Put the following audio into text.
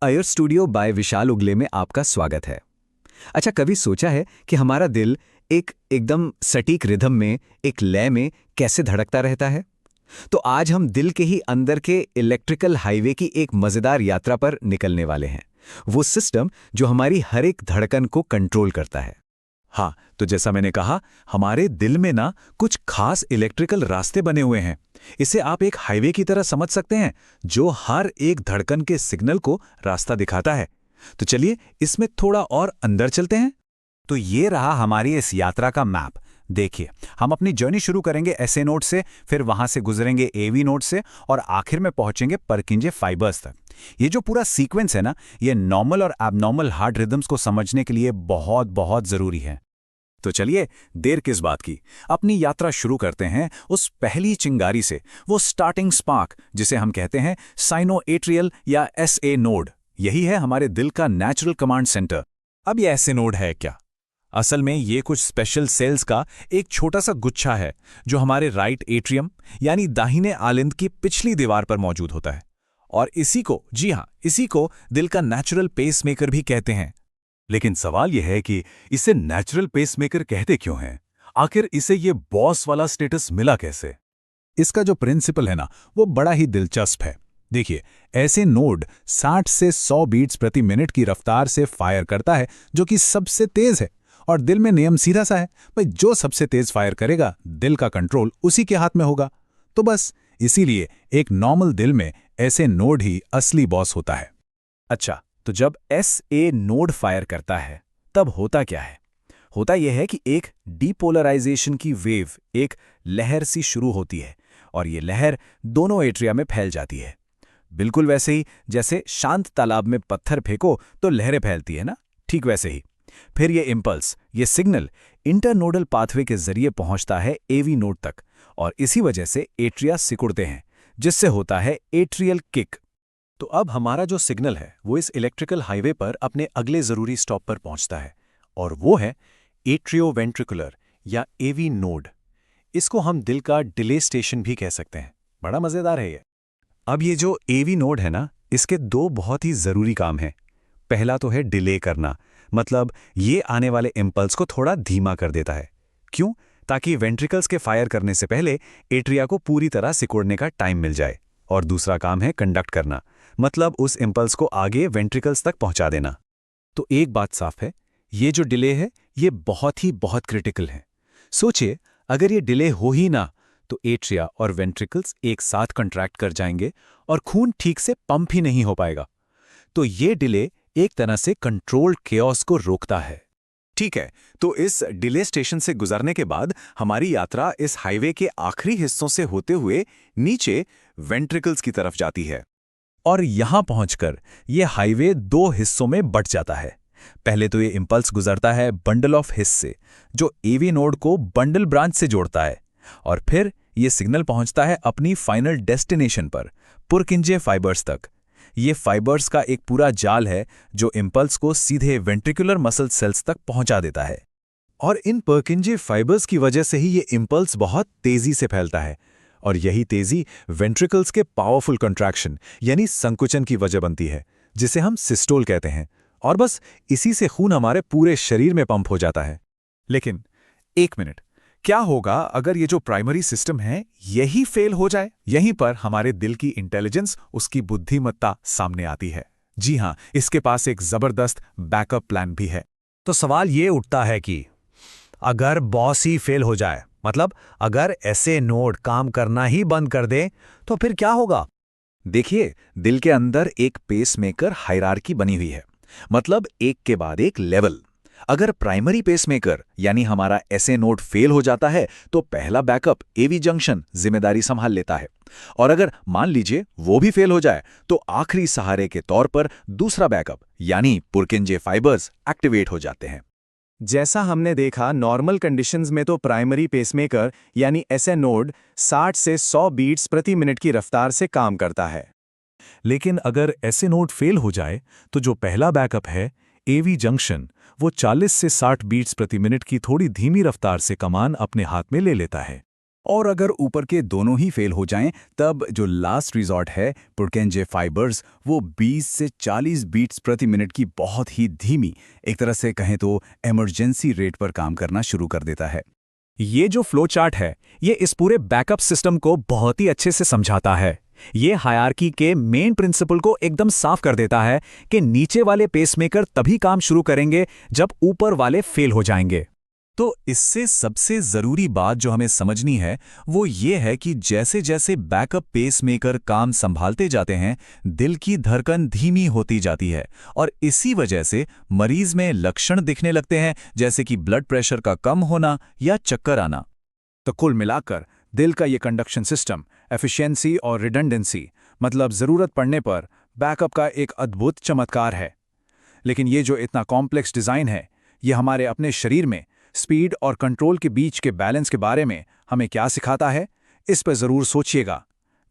Iyer studio by विशाल उगले में आपका स्वागत है। अच्छा, कभी सोचा है कि हमारा दिल एक एकदम सटीक रिदम में, एक लय में कैसे धड़कता रहता है? तो आज हम दिल के ही अंदर के इलेक्ट्रिकल हाईवे की एक मजेदार यात्रा पर निकलने वाले हैं। वो सिस्टम जो हमारी हर एक धड़कन को कंट्रोल करता है। हाँ, तो जैसा मैंने कहा, हमारे दिल में ना कुछ खास इलेक्ट्रिकल रास्ते बने हुए हैं। इसे आप एक हाईवे की तरह समझ सकते हैं, जो हर एक धड़कन के सिग्नल को रास्ता दिखाता है। तो चलिए इसमें थोड़ा और अंदर चलते हैं। तो ये रहा हमारी इस यात्रा का मैप। देखिए, हम अपनी जर्नी शुरू करेंगे एसए नोड से, फिर वहां से गुजरेंगे एवी नोड से और आखिर में पहुंचेंगे परकिंजे फाइबर्स तक। ये जो पूरा सीक्वेंस है ना, ये नॉर्मल और एबनॉर्मल हार्ट रिदम्स को समझने के लिए बहुत बहुत जरूरी है। तो चलिए, देर किस बात की, अपनी यात्रा शुरू करते हैं उस पहली चिंगारी से, वो स्टार्टिंग स्पार्क जिसे हम कहते हैं साइनो एट्रियल या एसए नोड। यही है हमारे दिल का नेचुरल कमांड सेंटर। अब ये एसए नोड है क्या? असल में ये कुछ स्पेशल सेल्स का एक छोटा सा गुच्छा है, जो हमारे राइट एट्रियम यानी दाहिने आलिंद की पिछली दीवार पर मौजूद होता है। और इसी को, जी हाँ, इसी को दिल का नेचुरल पेसमेकर भी कहते हैं। लेकिन सवाल यह है कि इसे नेचुरल पेसमेकर कहते क्यों हैं? आखिर इसे ये बॉस वाला स्टेटस मिला कैसे? इसका जो प्रिंसिपल है ना, वो बड़ा ही दिलचस्प है। देखिए, ऐसे नोड 60 से 100 बीट्स प्रति मिनट की रफ्तार से फायर करता है, जो कि सबसे तेज है। और दिल में नियम सीधा सा है, भाई जो सबसे तेज फायर करेगा, दिल का कंट्रोल उसी के हाथ में होगा। तो बस इसीलिए एक नॉर्मल दिल में ऐसे नोड ही असली बॉस होता है। अच्छा, तो जब एसए नोड फायर करता है, तब होता क्या है? होता यह है कि एक डीपोलराइजेशन की वेव, एक लहर सी शुरू होती है, और ये लहर दोनों एट्रिया में फैल जाती है। बिल्कुल वैसे ही जैसे शांत तालाब में पत्थर फेंको तो लहरें फैलती है ना, ठीक वैसे ही। फिर ये इंपल्स, ये सिग्नल इंटरनोडल पाथवे के जरिए पहुंचता है एवी नोड तक, और इसी वजह से एट्रिया सिकुड़ते हैं, जिससे होता है एट्रियल किक। तो अब हमारा जो सिग्नल है वो इस इलेक्ट्रिकल हाईवे पर अपने अगले जरूरी स्टॉप पर पहुंचता है, और वो है एट्रियोवेंट्रिकुलर या एवी नोड। इसको हम दिल का डिले स्टेशन भी कह सकते हैं। बड़ा मजेदार है ये। अब ये जो एवी नोड है ना, इसके दो बहुत ही जरूरी काम हैं। पहला तो है डिले करना, मतलब ये आने वाले इंपल्स को थोड़ा धीमा कर देता है। क्यों? ताकि वेंट्रिकल्स के फायर करने से पहले एट्रिया को पूरी तरह सिकुड़ने का टाइम मिल जाए। और दूसरा काम है कंडक्ट करना, मतलब उस इंपल्स को आगे वेंट्रिकल्स तक पहुंचा देना। तो एक बात साफ है, ये जो डिले है ये बहुत क्रिटिकल है। सोचिए, अगर ये डिले हो ही ना, तो एट्रिया और वेंट्रिकल्स एक साथ कंट्रैक्ट कर जाएंगे और खून ठीक से पंप ही नहीं हो पाएगा। तो ये डिले एक तरह से कंट्रोल्ड केओस को रोकता है। ठीक है, तो इस डिले स्टेशन से गुजरने के बाद हमारी यात्रा इस हाईवे के आखिरी हिस्सों से होते हुए नीचे वेंट्रिकल्स की तरफ जाती है। और यहां पहुंचकर ये हाईवे दो हिस्सों में बंट जाता है। पहले तो ये इंपल्स गुजरता है बंडल ऑफ हिस से, जो एवी नोड को बंडल ब्रांच से जोड़ता है। और फिर ये सिग्नल पहुंचता है अपनी फाइनल डेस्टिनेशन पर, पुरकिंजे फाइबर्स तक। ये फाइबर्स का एक पूरा जाल है जो इंपल्स को सीधे वेंट्रिकुलर मसल सेल्स तक पहुंचा देता है। और इन पर्किंजे फाइबर्स की वजह से ही ये इंपल्स बहुत तेजी से फैलता है, और यही तेजी वेंट्रिकल्स के पावरफुल कंट्रैक्शन यानी संकुचन की वजह बनती है, जिसे हम सिस्टोल कहते हैं। और बस इसी से खून हमारे पूरे शरीर में पंप हो जाता है। लेकिन एक मिनट, क्या होगा अगर ये जो प्राइमरी सिस्टम है यही फेल हो जाए? यहीं पर हमारे दिल की इंटेलिजेंस, उसकी बुद्धिमत्ता सामने आती है। जी हां, इसके पास एक जबरदस्त बैकअप प्लान भी है। तो सवाल ये उठता है कि अगर बॉस ही फेल हो जाए, मतलब अगर ऐसे नोड काम करना ही बंद कर दे, तो फिर क्या होगा? देखिए, दिल के अंदर एक पेसमेकर हायरार्की बनी हुई है, मतलब एक के बाद एक लेवल। अगर प्राइमरी पेसमेकर यानी हमारा एसए नोड फेल हो जाता है, तो पहला बैकअप एवी जंक्शन जिम्मेदारी संभाल लेता है। और अगर मान लीजिए वो भी फेल हो जाए, तो आखिरी सहारे के तौर पर दूसरा बैकअप यानी पुरकिंजे फाइबर्स एक्टिवेट हो जाते हैं। जैसा हमने देखा, नॉर्मल कंडीशंस में तो प्राइमरी पेसमेकर यानी एसए नोड 60 से 100 बीट्स प्रति मिनट की रफ्तार से काम करता है। लेकिन अगर ऐसे नोड फेल हो जाए, तो जो पहला बैकअप है एवी जंक्शन, वो 40 से 60 बीट्स प्रति मिनट की थोड़ी धीमी रफ्तार से कमान अपने हाथ में ले लेता है। और अगर ऊपर के दोनों ही फेल हो जाएं, तब जो लास्ट रिजॉर्ट है पुरकेंजे फाइबर्स, वो 20 से 40 बीट्स प्रति मिनट की बहुत ही धीमी, एक तरह से कहें तो इमरजेंसी रेट पर काम करना शुरू कर देता है। ये जो फ्लो चार्ट है, ये इस पूरे बैकअप सिस्टम को बहुत ही अच्छे से समझाता है। ये हायरार्की के मेन प्रिंसिपल को एकदम साफ कर देता है कि नीचे वाले पेसमेकर तभी काम शुरू करेंगे जब ऊपर वाले फेल हो जाएंगे। तो इससे सबसे जरूरी बात जो हमें समझनी है वो ये है कि जैसे जैसे बैकअप पेसमेकर काम संभालते जाते हैं, दिल की धड़कन धीमी होती जाती है और इसी वजह से मरीज में लक्षण दिखने लगते हैं, जैसे कि ब्लड प्रेशर का कम होना या चक्कर आना। तो कुल मिलाकर दिल का ये कंडक्शन सिस्टम एफिशिएंसी और रिडंडेंसी, मतलब ज़रूरत पड़ने पर बैकअप का एक अद्भुत चमत्कार है। लेकिन ये जो इतना कॉम्प्लेक्स डिज़ाइन है, ये हमारे अपने शरीर में स्पीड और कंट्रोल के बीच के बैलेंस के बारे में हमें क्या सिखाता है, इस पर ज़रूर सोचिएगा।